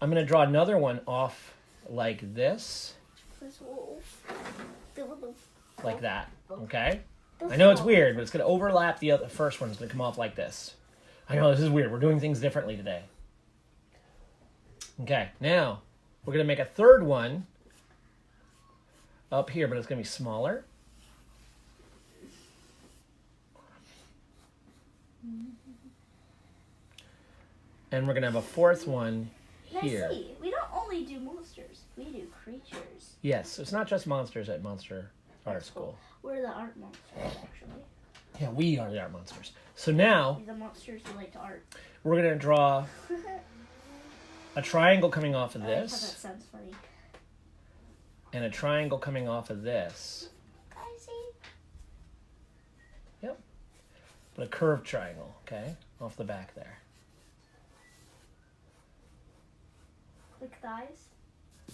I'm going to draw another one off like this. This wolf. Like that. Okay? I know it's weird, but it's going to overlap the first one. It's going to come off like this. I know this is weird. We're doing things differently today. Okay, now we're going to make a third one up here, but it's going to be smaller. And we're going to have a fourth one here. See, we don't only do monsters. We do creatures. Yes, so it's not just monsters at Monster Art School. We're the art monsters, actually. Yeah, we are the art monsters. So now, The monsters relate to art. we're going to draw a triangle coming off of I like how that this, sounds funny. and a triangle coming off of this. I see. Yep. But a curved triangle, okay? Off the back there. Like thighs?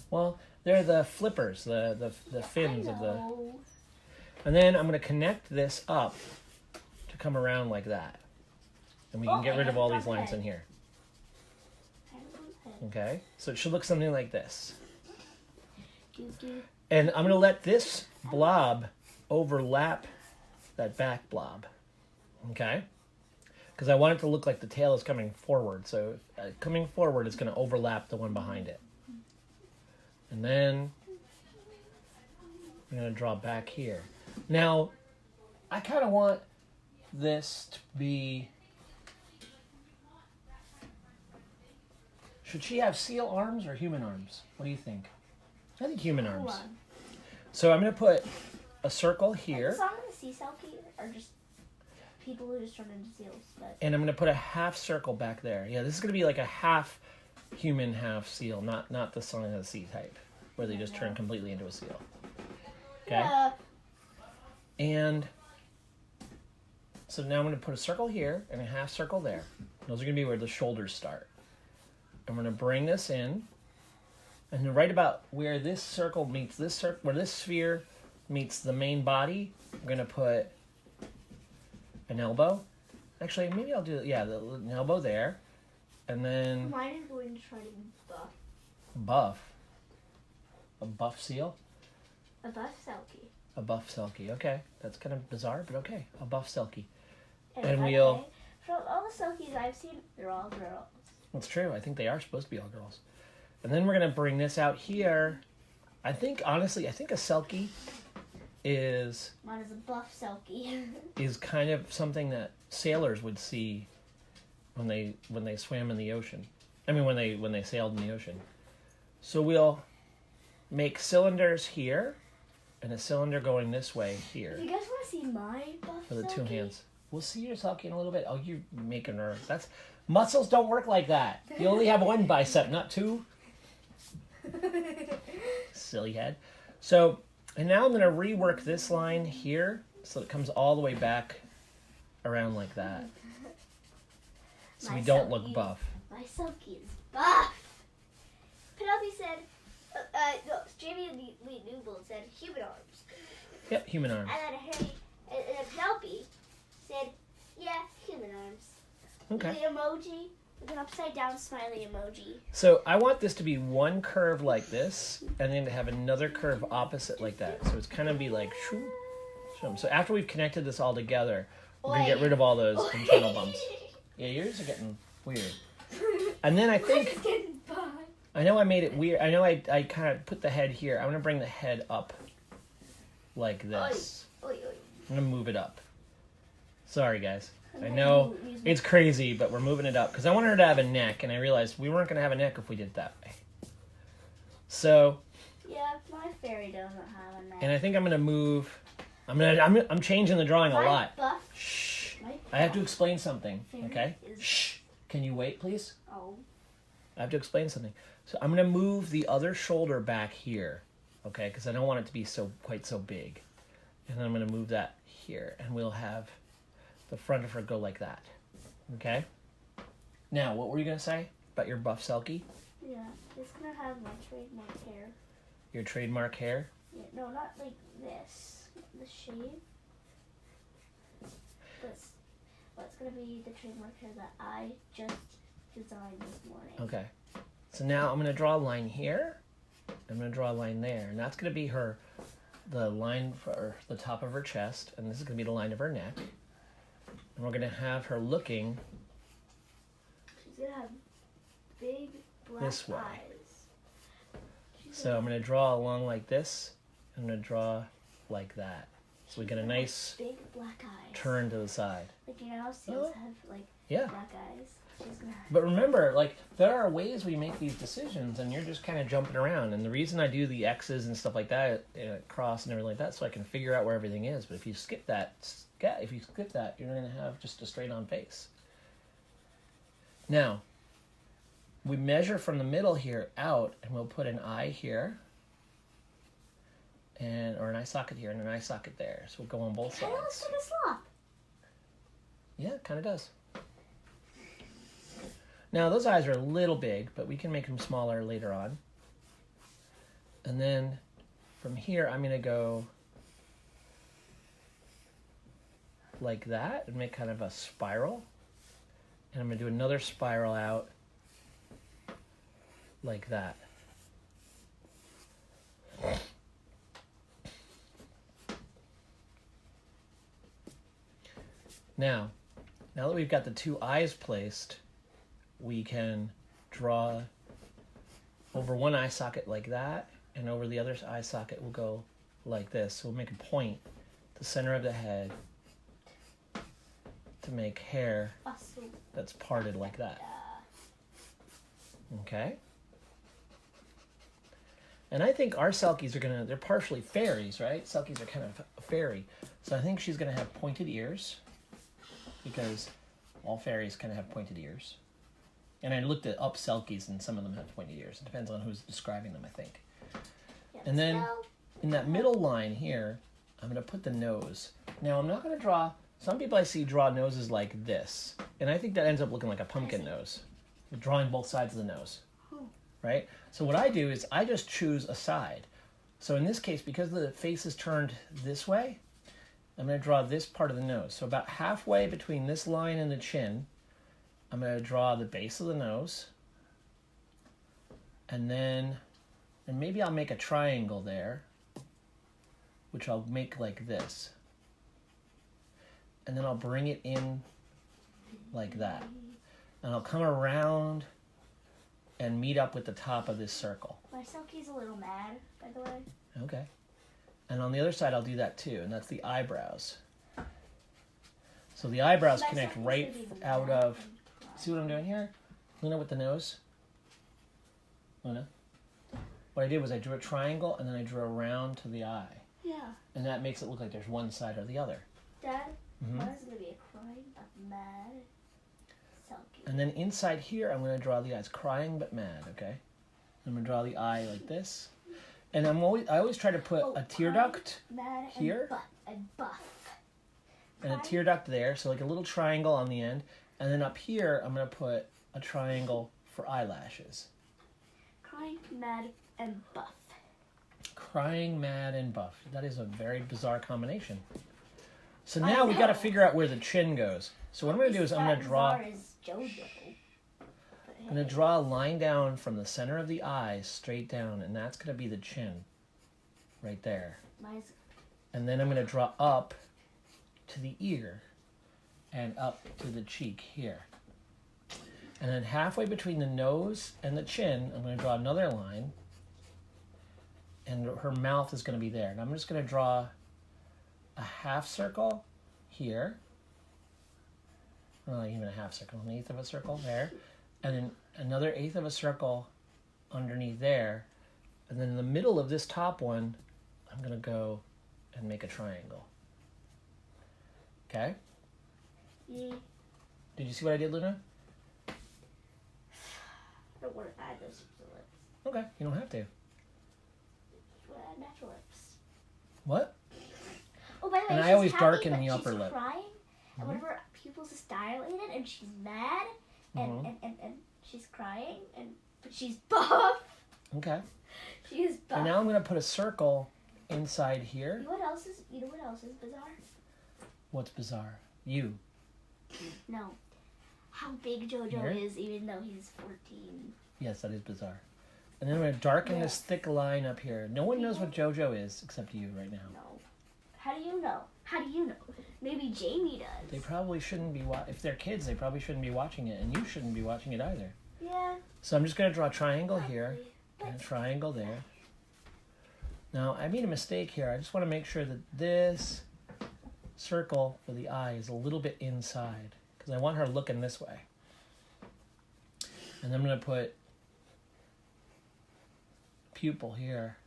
Well, they're the flippers, the fins I of the... know. And then I'm going to connect this up to come around like that. And we can get rid of all these lines in here. Okay? So it should look something like this. And I'm going to let this blob overlap that back blob. Okay? Because I want it to look like the tail is coming forward. So coming forward is going to overlap the one behind it. And then I'm going to draw back here. Now, I kind of want this to be... Should she have seal arms or human arms? What do you think? I think human arms. Hold on. So I'm going to put a circle here. Is this on the sea selkie or just people who just turn into seals? But And I'm going to put a half circle back there. Yeah, this is going to be like a half human, half seal, not the Song of the Sea type, where they just turn completely into a seal. Okay? yeah. And so now I'm going to put a circle here and a half circle there. Those are going to be where the shoulders start. I'm going to bring this in. And then right about where this circle meets this circle, where this sphere meets the main body, I'm going to put an elbow. Actually, maybe I'll do, an elbow there. And then Mine is going to try to be buff. buff. A buff seal? A buff selkie. A buff selkie. Okay. That's kind of bizarre, but okay. A buff selkie. And And by the we'll- way, from all the selkies I've seen, they're all girls. That's true. I think they are supposed to be all girls. And then we're going to bring this out here. Honestly, I think a selkie is Mine is a buff selkie. kind of something that sailors would see when they swam in the ocean. I mean, when they sailed in the ocean. So we'll make cylinders here, and a cylinder going this way here If you guys want to see my buff for the two selkie, hands. We'll see your selkie in a little bit. Oh, you're making her. That's muscles don't work like that. You only have one bicep, not two. Silly head. So, and now I'm going to rework this line here so it comes all the way back around like that. So My we don't look selkie- buff. My selkie is buff. Penelope said, no, Jamie Lee Newell said human arms. Yep, human arms. And then and then Penelope said, yeah, human arms. Okay. The emoji, with an upside down smiley emoji. So I want this to be one curve like this, and then to have another curve opposite like that. So it's kind of be like shoo, shoo. So after we've connected this all together, we're gonna get rid of all those internal bumps. Yeah, yours are getting weird. And then I think It's getting by. I know I made it weird. I know I kind of put the head here. I'm gonna bring the head up like this. Oi, oi. I'm gonna move it up. Sorry guys. I know it's crazy, but we're moving it up because I wanted her to have a neck, and I realized we weren't gonna have a neck if we did it that way. So, Yeah, my fairy doesn't have a neck. and I think I'm gonna move. I'm changing the drawing a My lot. buff. Shh. My I have to explain something. fairy Okay. is- Shh. Can you wait, please? Oh. I have to explain something. So I'm gonna move the other shoulder back here, okay? Because I don't want it to be quite so big. And then I'm gonna move that here, and we'll have the front of her go like that. Okay. Now, what were you gonna say about your buff selkie? Yeah, it's gonna have my trademark hair. Your trademark hair? Yeah, no, not like this. The shape. But it's gonna be the trademark hair that I just designed this morning. Okay. So now I'm going to draw a line here. I'm going to draw a line there. And that's going to be the line for the top of her chest. And this is going to be the line of her neck. And we're going to have her looking She's going to have big black this way. eyes. So I'm going to draw along like this. I'm going to draw like that. So we get a nice big black eyes. Turn to the side. Like, you know how seals have, like, Yeah. black eyes? She's gonna have... But remember, like, there are ways we make these decisions, and you're just kind of jumping around. And the reason I do the X's and stuff like that, cross and everything like that, so I can figure out where everything is. But if you skip that, you're going to have just a straight-on face. Now, we measure from the middle here out, and we'll put an eye here, or an eye socket here, and an eye socket there. So we'll go on both sides. It kind of looks like a slop. Yeah, it kind of does. Now, those eyes are a little big, but we can make them smaller later on. And then from here, I'm going to go like that and make kind of a spiral. And I'm going to do another spiral out like that. Now that we've got the two eyes placed, we can draw over one eye socket like that, and over the other eye socket we'll go like this. So we'll make a point, the center of the head, to make hair that's parted like that. Okay? And I think our selkies are they're partially fairies, right? Selkies are kind of a fairy. So I think she's gonna have pointed ears, because all fairies kind of have pointed ears. And I looked up selkies, and some of them have pointed ears. It depends on who's describing them, I think. Yeah, and then in that middle line here, I'm going to put the nose. Now, I'm not going to draw... Some people I see draw noses like this. And I think that ends up looking like a pumpkin nose. You're drawing both sides of the nose. Right? So what I do is I just choose a side. So in this case, because the face is turned this way, I'm going to draw this part of the nose. So about halfway between this line and the chin, I'm going to draw the base of the nose. And maybe I'll make a triangle there, which I'll make like this. And then I'll bring it in like that. And I'll come around and meet up with the top of this circle. My selkie's a little mad, by the way. Okay. And on the other side, I'll do that too, and that's the eyebrows. So the eyebrows connect right out of... See what I'm doing here? Luna with the nose. Luna. What I did was I drew a triangle, and then I drew a round to the eye. Yeah. And that makes it look like there's one side or the other. Dad, mine is going to be a crying but mad selkie. And then inside here, I'm going to draw the eyes crying but mad, okay? I'm going to draw the eye like this. And I always try to put a tear duct here. And buff. And a tear duct there, so like a little triangle on the end. And then up here, I'm going to put a triangle for eyelashes. Crying, mad, and buff. Crying, mad, and buff. That is a very bizarre combination. So now we got to figure out where the chin goes. So what I'm going to do is I'm going to draw... I'm going to draw a line down from the center of the eye straight down, and that's going to be the chin right there. And then I'm going to draw up to the ear and up to the cheek here. And then halfway between the nose and the chin, I'm going to draw another line, and her mouth is going to be there. And I'm just going to draw a half circle here. Well, not even a half circle, an eighth of a circle there. And then another eighth of a circle underneath there. And then in the middle of this top one, I'm going to go and make a triangle. Okay? Yeah. Did you see what I did, Luna? I don't want to add those to the lips. Okay, you don't have to. Just want to add natural lips. What? Oh, by the way, And I she's always happy, darken but the upper she's lip. Crying, and one of her pupils is dilated, and she's mad, and she's crying, but she's buff. Okay. She is buff. And now I'm going to put a circle inside here. You know what else is bizarre? What's bizarre? You. No. How big JoJo Here? is, even though he's 14. Yes, that is bizarre. And then I'm going to darken this thick line up here. No one knows what JoJo is except you right now. No. How do you know? How do you know? Maybe Jamie does. They probably shouldn't be if they're kids, they probably shouldn't be watching it, and you shouldn't be watching it either. Yeah. So I'm just going to draw a triangle here and a triangle there. Now, I made a mistake here. I just want to make sure that this circle for the eye is a little bit inside because I want her looking this way. And then I'm going to put pupil here,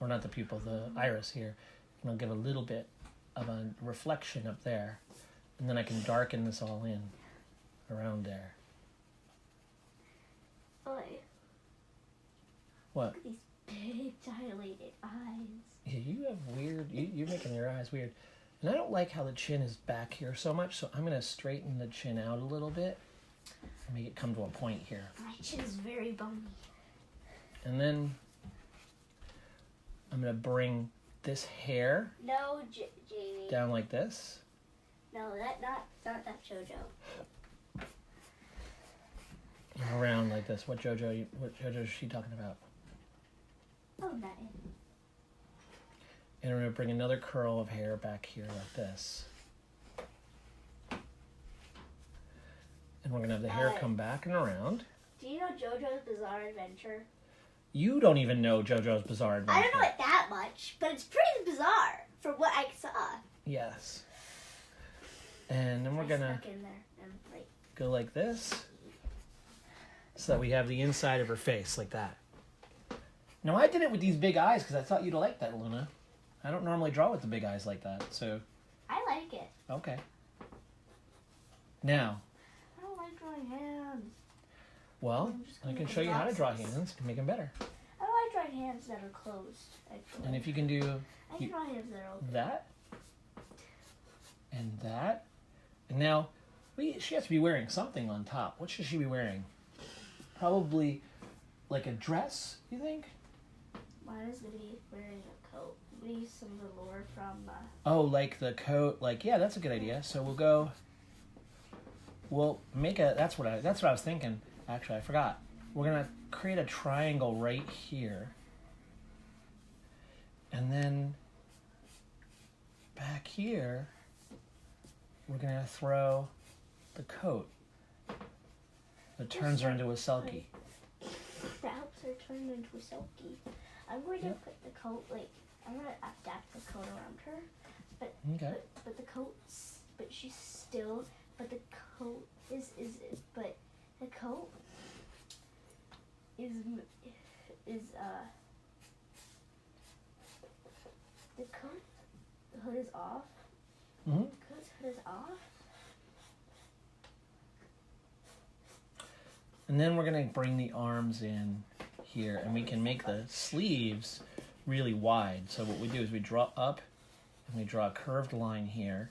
or not the pupil, the iris here. And I'll give a little bit of a reflection up there. And then I can darken this all in around there. Oi. What? Look at these big dilated eyes. Yeah, you have weird, you're making your eyes weird. And I don't like how the chin is back here so much, so I'm going to straighten the chin out a little bit and make it come to a point here. My chin is very bony. And then I'm going to bring this hair No, Jamie. down like this. No, not that JoJo. And around like this. What JoJo is she talking about? Oh, nothing. And I'm going to bring another curl of hair back here like this. And we're going to have the hair come back and around. Do you know JoJo's Bizarre Adventure? You don't even know JoJo's Bizarre Adventure. I don't know it that much, but it's pretty bizarre from what I saw. Yes. And then we're going to Stuck in there and go like this so that we have the inside of her face like that. Now, I did it with these big eyes because I thought you'd like that, Luna. I don't normally draw with the big eyes like that, so... I like it. Okay. Now... I don't like drawing hands. Well, I can show you how to draw hands and make them better. I don't like drawing hands that are closed, actually. And if you can do... I can draw hands that are open. That. And that. And now, she has to be wearing something on top. What should she be wearing? Probably like a dress, you think? Mine is going to be wearing a coat. We use some velour from... Oh, like the coat. Like, yeah, that's a good idea. So we'll make a... That's what I was thinking. Actually, I forgot. We're going to create a triangle right here. And then back here, we're going to throw the coat that turns her into a selkie. That helps her turn into a selkie. I'm going to put the coat, I'm going to adapt the coat around her. But the coat's, but she's still, but the coat is the coat is the coat, the hood is off. Mm-hmm. The coat's hood is off. And then we're going to bring the arms in here, and we can make the sleeves really wide. So what we do is we draw up, and we draw a curved line here,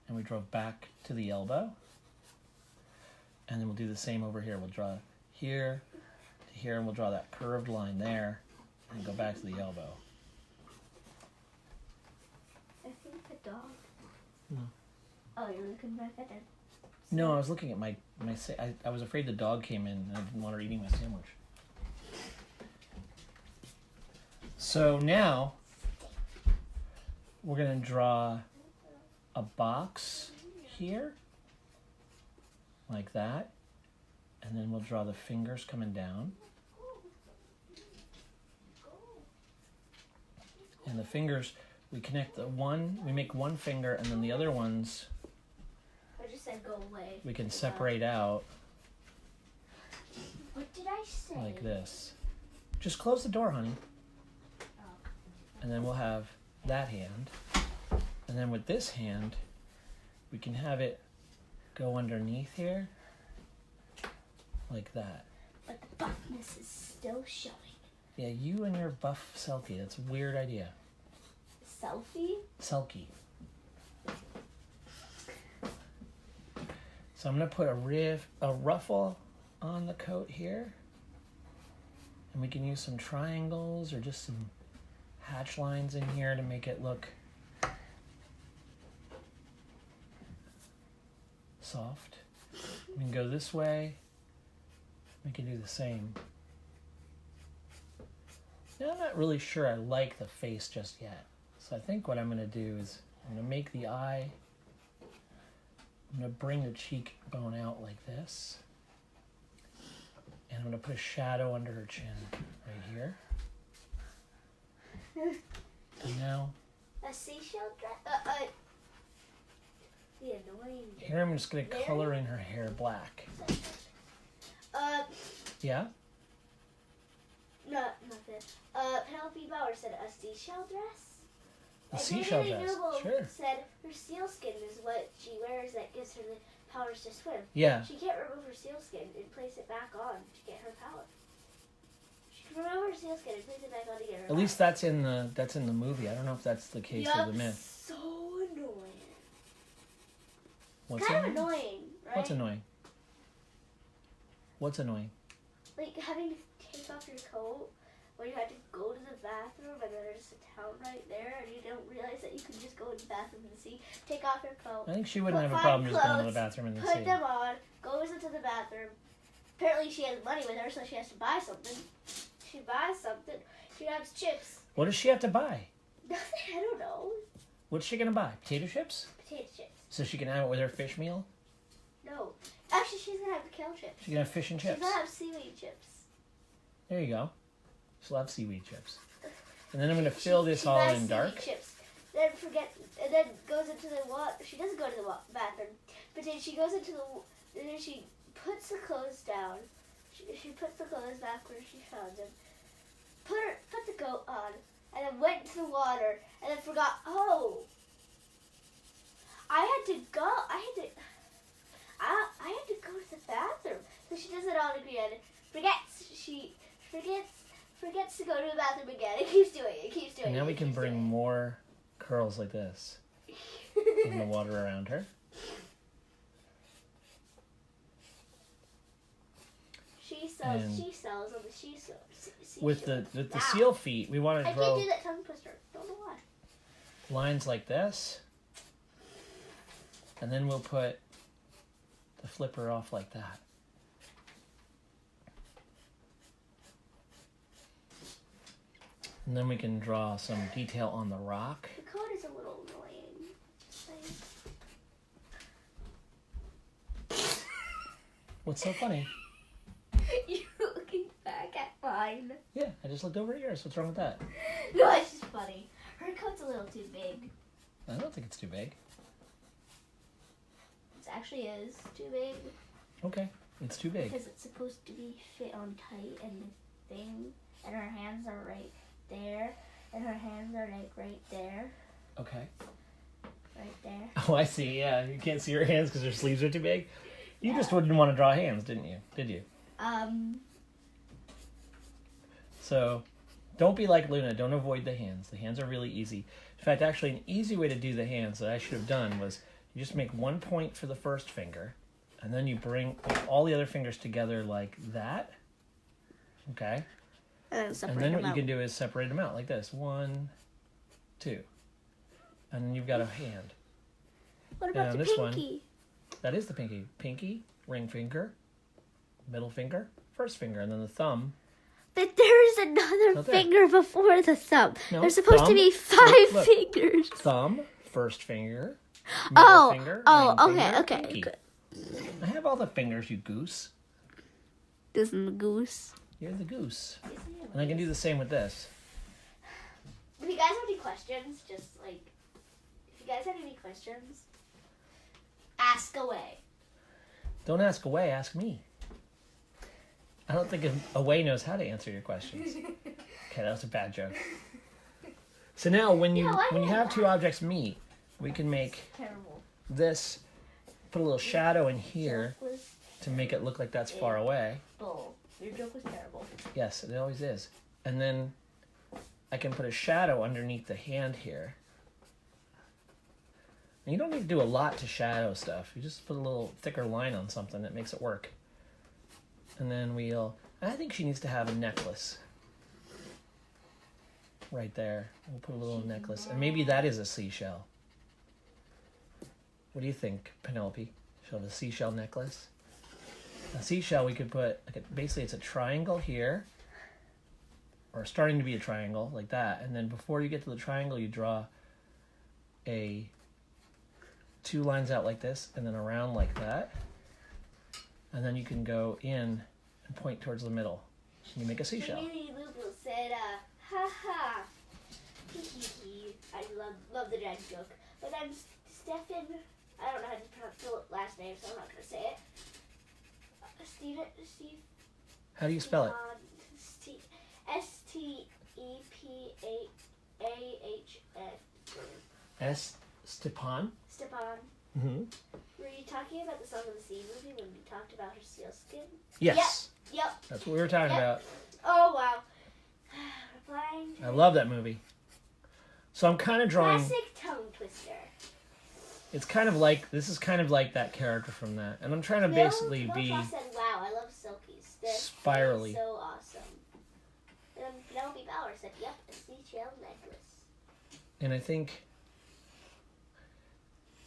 and we draw back to the elbow. And then we'll do the same over here. We'll draw here to here, and we'll draw that curved line there, and go back to the elbow. I think the dog. No. Oh, you're looking back at it. No, I was looking at my I was afraid the dog came in, and I didn't want her eating my sandwich. So now, we're going to draw a box here, like that, and then we'll draw the fingers coming down. And the fingers, we connect we make one finger, and then the other ones, I just said go away. we can separate out What did I say? like this. Just close the door, honey. Oh. And then we'll have that hand. And then with this hand, we can have it go underneath here, like that. But the buffness is still showing. Yeah, you and your buff selkie. That's a weird idea. Selfie? Selkie. So I'm going to put a ruffle on the coat here. And we can use some triangles or just some hatch lines in here to make it look soft. We can go this way We can do the same. Now, I'm not really sure I like the face just yet. So I think what I'm going to do is I'm going to make the eye. I'm going to bring the cheekbone out like this. And I'm going to put a shadow under her chin right here. And now... A seashell dress? The annoying... Here I'm just going to color in her hair black. Yeah? No, nothing. Penelope Bauer said a seashell dress? A seashell dress, sure. Said her sealskin is what she wears that gives her the powers to swim. Yeah. She can't remove her sealskin and place it back on to get her power. She can remove her sealskin and place it back on to get her At least that's in the movie. I don't know if that's the case of the myth. So annoying. What's kind of annoying, right? What's annoying? What's annoying? Like having to take off your coat when you had to go to the bathroom and there's a towel right there and you don't realize that you can just go in the bathroom and see. Take off your coat. I think she wouldn't have a problem just going to the bathroom and put them on, goes into the bathroom. Apparently she has money with her, so she has to buy something. She buys something. She has chips. What does she have to buy? Nothing, I don't know. What's she going to buy? Potato chips? Potato chips. So she can have it with her fish meal? No. Actually, she's going to have kale chips. She's going to have fish and chips? She's going to have seaweed chips. There you go. She'll have seaweed chips. And then I'm going to fill this all in dark. Chips. Then goes into the water. She doesn't go to the bathroom, but then she goes into and then she puts the clothes down. She puts the clothes back where she found them. Put the coat on, and then went to the water, and then forgot. Oh, I had to go. I had to go to the bathroom. So she does it all again. Forgets to go to the bathroom again. It keeps doing it. And now we can bring more curls like this in the water around her. She sells on the seashore. With the seal feet, we want to I draw can't do that tongue twister. Don't know why. lines like this. And then we'll put the flipper off like that. And then we can draw some detail on the rock. The code is a little annoying. What's so funny? You're looking back at mine. Yeah, I just looked over at yours. What's wrong with that? No, it's just funny. Her coat's a little too big. I don't think it's too big. It actually is too big. Okay, it's too big. Because it's supposed to be fit on tight and the thing, and her hands are right there, and her hands are like right there. Okay. Right there. Oh, I see. Yeah, you can't see her hands because her sleeves are too big. You just wouldn't want to draw hands, didn't you? Did you? So, don't be like Luna. Don't avoid the hands. The hands are really easy. In fact, actually, an easy way to do the hands that I should have done was you just make one point for the first finger, and then you bring all the other fingers together like that. Okay? And then what you can do is separate them out like this. 1, 2. And then you've got a hand. What about the pinky? That is the pinky. Pinky, ring finger, middle finger, first finger, and then the thumb. But there's another finger before the thumb. No, there's supposed to be 5 fingers. Thumb, first finger, middle finger, ring finger, pinky. Good. I have all the fingers, you goose. Isn't the goose? You're the goose. And I can do the same with this. If you guys have any questions, ask away. Don't ask away, ask me. I don't think away knows how to answer your questions. Okay, that was a bad joke. So now when you have two objects meet, we can make this, put a little shadow in here to make it look like that's far away. Your joke was terrible. Yes, it always is. And then I can put a shadow underneath the hand here. And you don't need to do a lot to shadow stuff. You just put a little thicker line on something that makes it work. And then I think she needs to have a necklace. Right there. We'll put a little necklace. And maybe that is a seashell. What do you think, Penelope? She'll have a seashell necklace? a seashell, we could put, basically it's a triangle here, or starting to be a triangle, like that. And then before you get to the triangle, you draw two lines out like this, and then around like that. And then you can go in and point towards the middle. And you make a seashell. Lily Lulu said, ha ha. Hee hee hee. I love the dad joke. But then Stefan, I don't know how to pronounce the last name, so I'm not going to say it. Steve. How do you spell it? Stepahn. Stepan? Stepan. Mm-hmm. Were you talking about the Song of the Sea movie when we talked about her seal skin? Yes. Yep. That's what we were talking about. Oh, wow. Replying to I love that movie. So I'm kind of drawing... classic tongue twister. It's kind of like... This is kind of like that character from that. And I'm trying to basically be... said, wow, I love Selkies. They're spirally. so awesome. And Penelope Bauer said, yep, a seashell necklace. And I think...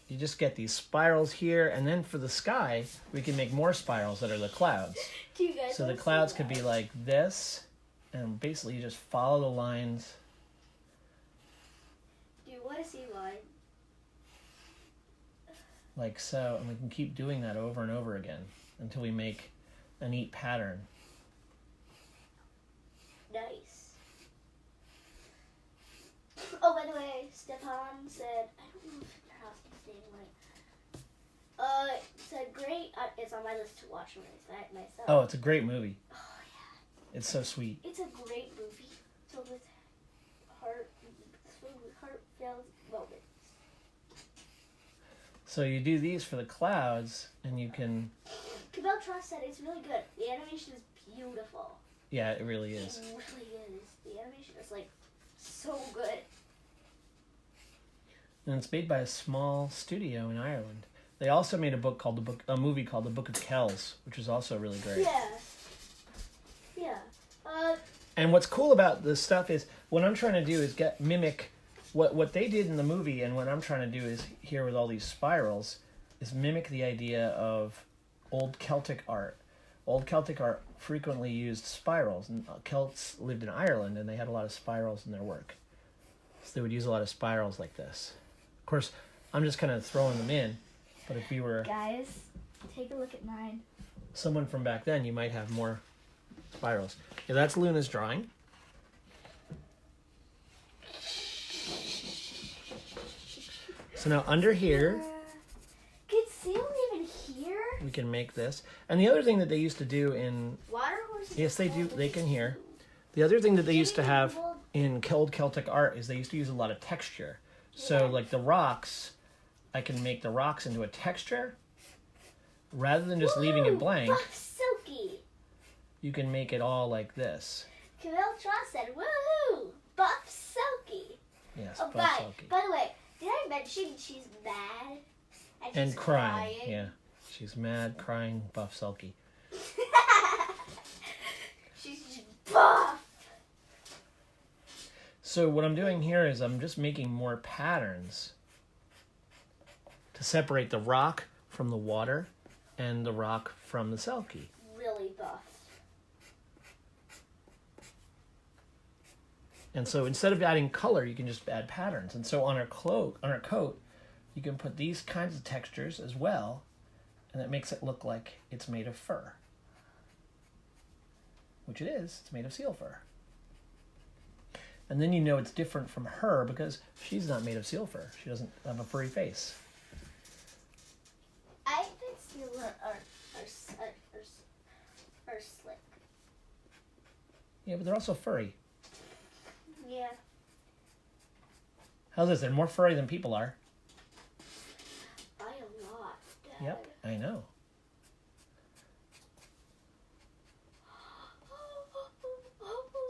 You just get these spirals here, and then for the sky, we can make more spirals that are the clouds. Do you guys So the clouds could be like this, and basically you just follow the lines. Do you want to see mine? Like so, and we can keep doing that over and over again until we make a neat pattern. Nice. Oh, by the way, Stepan said, I don't know if his name right. Said great. It's on my list to watch myself. Oh, it's a great movie. Oh yeah. It's so sweet. It's a great movie filled with heartfelt moments. So you do these for the clouds, and you can... Cabell Trust said it's really good. The animation is beautiful. Yeah, it really is. It really is. The animation is like so good. And it's made by a small studio in Ireland. They also made a movie called The Book of Kells, which is also really great. Yeah. And what's cool about this stuff is what I'm trying to do is mimic what they did in the movie, and what I'm trying to do is here with all these spirals is mimic the idea of old Celtic art. Old Celtic art frequently used spirals, and Celts lived in Ireland, and they had a lot of spirals in their work. So they would use a lot of spirals like this. Of course, I'm just kind of throwing them in, but if you were guys, take a look at mine. Someone from back then, you might have more spirals. Yeah, that's Luna's drawing. So now under here, can Seal even hear? we can make this. And the other thing that they used to do in... Water horses? Yes, they do. They can hear. The other thing that they used to have in old Celtic art is they used to use a lot of texture. So like the rocks, I can make the rocks into a texture. Rather than just leaving it blank, Buff Silky. you can make it all like this. Camille Tross said, woohoo! Buff Silky. Yes, Oh, buff Selkie. by the way, did I mention she's mad? And she's crying. Yeah. She's mad, crying, buff Selkie. She's just buff. So what I'm doing here is I'm just making more patterns to separate the rock from the water and the rock from the Selkie. Really buff. And so instead of adding color, you can just add patterns. And so on our coat, you can put these kinds of textures as well, and that makes it look like it's made of fur. Which it is. It's made of seal fur. And then you know it's different from her because she's not made of seal fur. She doesn't have a furry face. I think seal are slick. Yeah, but they're also furry. Yeah. How's this? They're more furry than people are. By a lot, Dad. Yep, I know.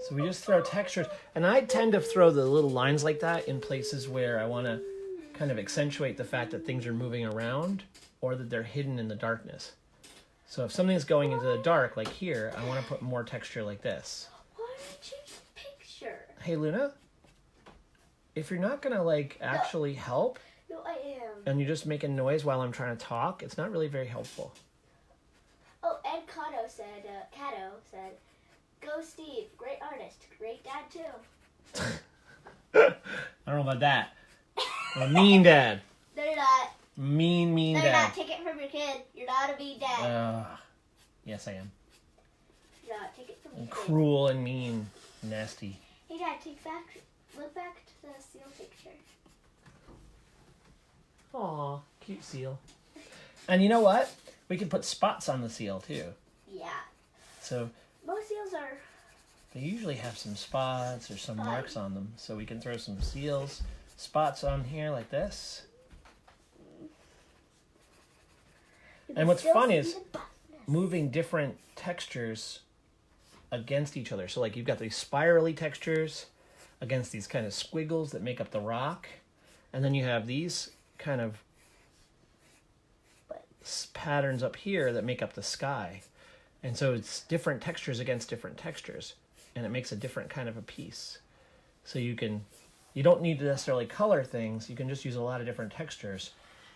So we just throw textures. And I tend to throw the little lines like that in places where I want to kind of accentuate the fact that things are moving around or that they're hidden in the darkness. So if something's going into the dark, like here, I want to put more texture like this. Why did I change the picture? Hey, Luna, if you're not going to, like, actually help, No, I am. and you're just making noise while I'm trying to talk, it's not really very helpful. Oh, and Cato said, "Go Steve, great artist, great dad too." I don't know about that. I'm a mean dad. No, you're not. Mean No, dad. you're not. Take it from your kid. You're not a mean dad. Yes, I am. You're not. Take it from your kid. Cruel and mean. Nasty. Hey, Dad, look back to the seal picture. Aw, cute seal. And you know what? We can put spots on the seal, too. Yeah. So Most seals are... they usually have some spots or some marks on them. So we can throw some seals spots on here like this. And what's fun is moving different textures against each other. So like you've got these spirally textures against these kind of squiggles that make up the rock. And then you have these kind of patterns up here that make up the sky. And so it's different textures against different textures. And it makes a different kind of a piece. So you don't need to necessarily color things. You can just use a lot of different textures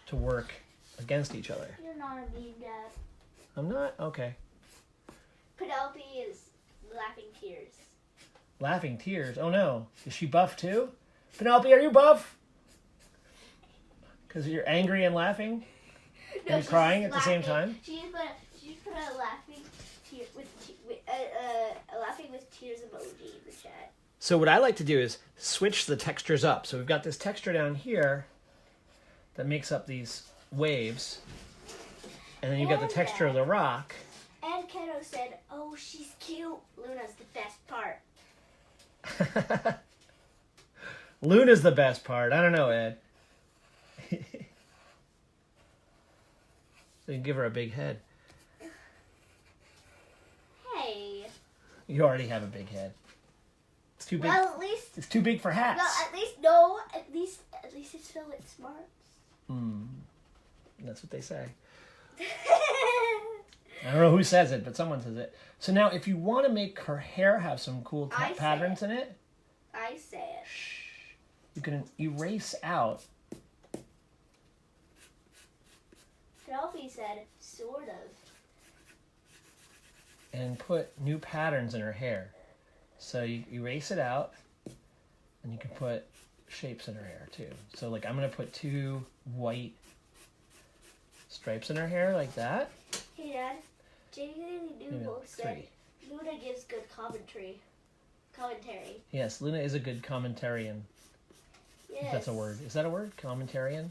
to work against each other. You're not a mean dad. I'm not? Okay. Penelope is laughing tears. Laughing tears? Oh no. Is she buff too? Penelope, are you buff? Because you're angry and laughing? No, and crying at laughing. the same time? She just put a laughing tear laughing with tears emoji in the chat. So what I like to do is switch the textures up. So we've got this texture down here that makes up these waves. And then you've got the texture of the rock. And Keto said, "Oh, she's cute. Luna's the best part." Luna's the best part. I don't know, Ed. So you can give her a big head. Hey. You already have a big head. It's too big. Well, at least. It's too big for hats. Well, at least it's filled with smarts. That's what they say. I don't know who says it, but someone says it. So now, if you want to make her hair have some cool patterns in it, I say it. you can erase out. Penelope said, "Sort of." And put new patterns in her hair. So you erase it out, and you can put shapes in her hair too. So like I'm gonna put 2 white stripes in her hair like that. Hey Dad, Jamie Noodle said 3. Luna gives good commentary. Yes, Luna is a good commentarian. Yes. If that's a word. Is that a word? Commentarian?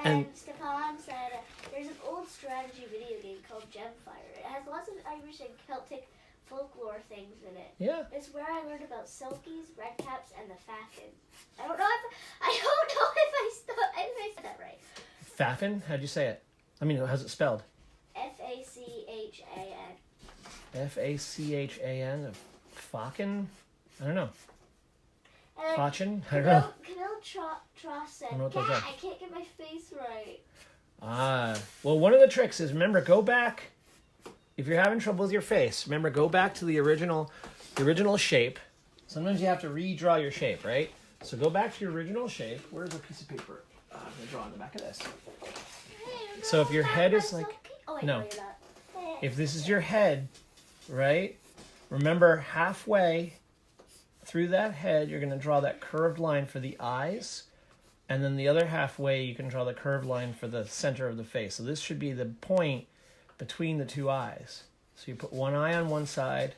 And Stefan said there's an old strategy video game called Gemfire. It has lots of Irish and Celtic folklore things in it. Yeah. It's where I learned about selkies, redcaps, and the Faffin. I don't know if I said that right. Faffin? How'd you say it? I mean, how's it spelled? Fachan. Fachan? Fakin? I don't know. And Fachin? I don't know. Camille Tross said, I don't know what "Yeah, those are." I can't get my face right." Well, one of the tricks is, remember, go back. If you're having trouble with your face, remember, go back to the original shape. Sometimes you have to redraw your shape, right? So go back to your original shape. Where's a piece of paper? I'm going to draw on the back of this. So if your head is like... No. If this is your head, right? Remember, halfway through that head, you're going to draw that curved line for the eyes. And then the other halfway, you can draw the curved line for the center of the face. So this should be the point between the 2 eyes. So you put one eye on one side,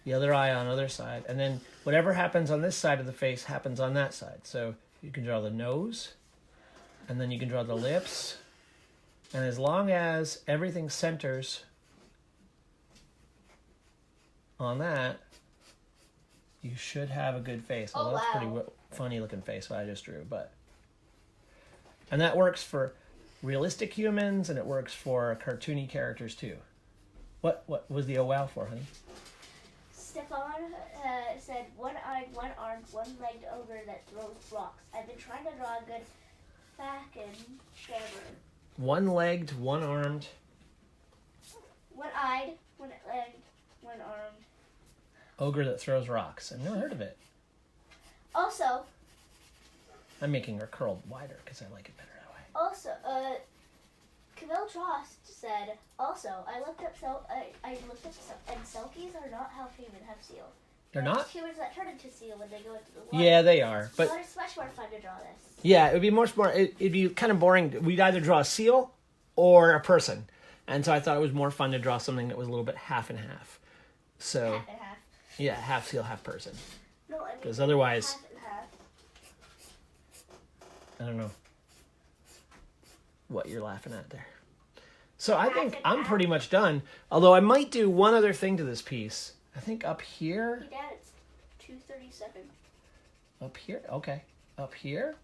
the other eye on the other side, and then whatever happens on this side of the face happens on that side. So you can draw the nose, and then you can draw the lips, and as long as everything centers on that, you should have a good face. Well, that's a pretty funny looking face what I just drew, and that works for realistic humans, and it works for cartoony characters too. What was the oh wow for, honey? Stefan said, "One-eyed, one-armed, one-legged ogre that throws rocks. I've been trying to draw a good Fakin ever." One-legged, one-armed. One-eyed, one-legged, one-armed. Ogre that throws rocks. I've never heard of it. Also, I'm making her curl wider because I like it better that way. Also, Camille Trost said, also, I looked up and selkies are not half human, half seal. They're not? Humans that turn into seal when they go into the water. Yeah, they are. But it's much more fun to draw this. yeah, it would be much more. It'd be kind of boring. We'd either draw a seal or a person, and so I thought it was more fun to draw something that was a little bit half and half. So Half and half. yeah, half seal, half person. No, I mean Because otherwise, half and half. I don't know what you're laughing at there. So I think I'm pretty much done. Although I might do one other thing to this piece. I think up here. Hey, Dad, it's 2:37. Up here, okay. Up here.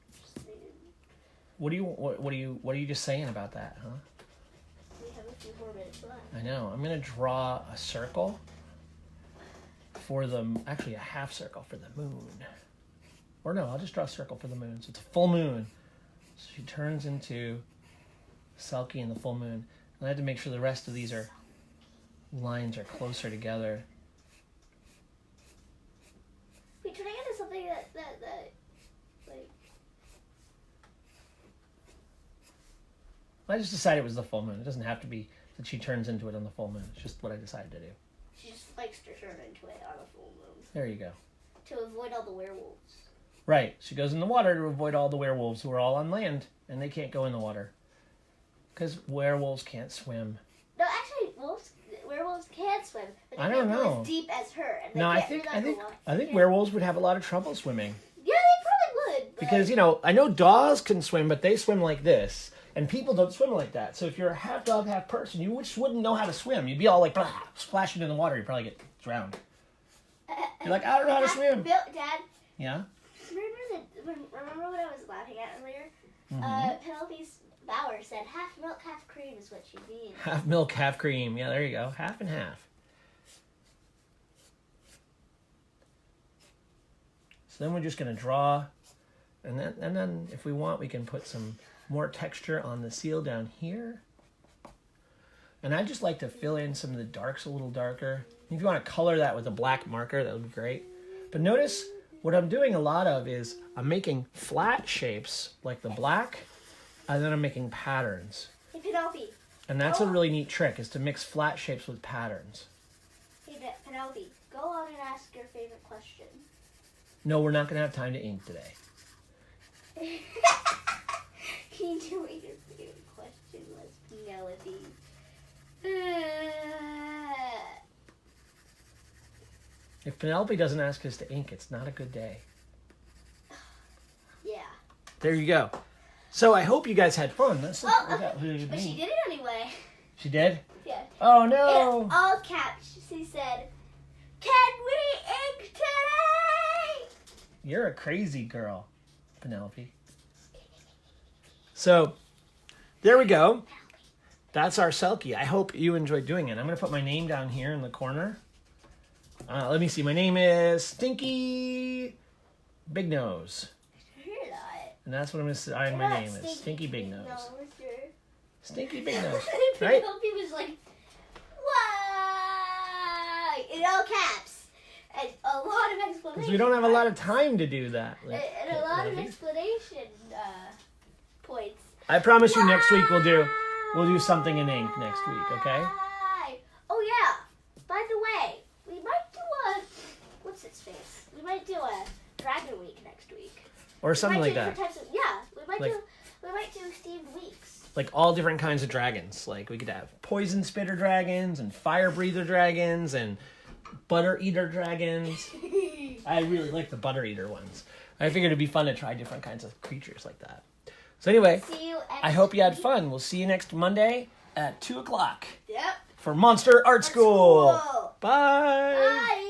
What are you just saying about that, huh? We have a few more minutes left. I know. I'm gonna draw a circle for actually a half circle for the moon. Or no, I'll just draw a circle for the moon. So it's a full moon. So she turns into Selkie in the full moon. And I had to make sure the rest of these lines are closer together. Wait, turn it into something that like. I just decided it was the full moon. It doesn't have to be that she turns into it on the full moon. It's just what I decided to do. She just likes to turn into it on a full moon. There you go. To avoid all the werewolves. Right. She goes in the water to avoid all the werewolves who are all on land, and they can't go in the water. Because werewolves can't swim. No, actually, werewolves can swim. But they I don't can't go know. as deep as her. And they No, can't I think werewolves would have a lot of trouble swimming. Yeah, they probably would. But... Because, I know dogs can swim, but they swim like this. And people don't swim like that. So if you're a half dog, half person, you just wouldn't know how to swim. You'd be all like, blah, splashing in the water. You'd probably get drowned. You're like, I don't know how to swim. Dad? Yeah? Remember what I was laughing at earlier? Mm-hmm. Penelope's Bauer said half milk, half cream is what she means. Half milk, half cream. Yeah, there you go. Half and half. So then we're just going to draw. And then if we want, we can put some more texture on the seal down here. And I just like to fill in some of the darks a little darker. If you want to color that with a black marker, that would be great. But notice what I'm doing a lot of is I'm making flat shapes like the black, and then I'm making patterns. Hey, Penelope. And that's a really neat trick, is to mix flat shapes with patterns. Hey, Penelope, go on and ask your favorite question. No, we're not going to have time to ink today. Can you tell me your favorite question was, Penelope? If Penelope doesn't ask us to ink, it's not a good day. Yeah. There you go. So I hope you guys had fun. That's But she did it anyway. She did? Yeah. Oh, no. In all caps, she said, "Can we ink today?" You're a crazy girl, Penelope. So, there we go. That's our Selkie. I hope you enjoyed doing it. I'm going to put my name down here in the corner. Let me see. My name is Stinky Big Nose. You're not. And that's what I'm going to say my name is. Stinky Big Nose. You're... Stinky Big Nose. Right? Right? Penelope was like, "Why?" In all caps. And a lot of explanation. Because we don't have a lot of time to do that. And a lot of explanation points. I promise you next week we'll do something in ink next week, okay? Oh yeah. By the way, we might do what's its face? We might do a Dragon Week next week. Or something like that. We might do themed weeks. Like all different kinds of dragons. Like we could have poison spitter dragons and fire breather dragons and butter eater dragons. I really like the butter eater ones. I figured it'd be fun to try different kinds of creatures like that. So anyway, I hope you had fun. We'll see you next Monday at 2:00. Yep. For Monster Art School. School. Bye. Bye.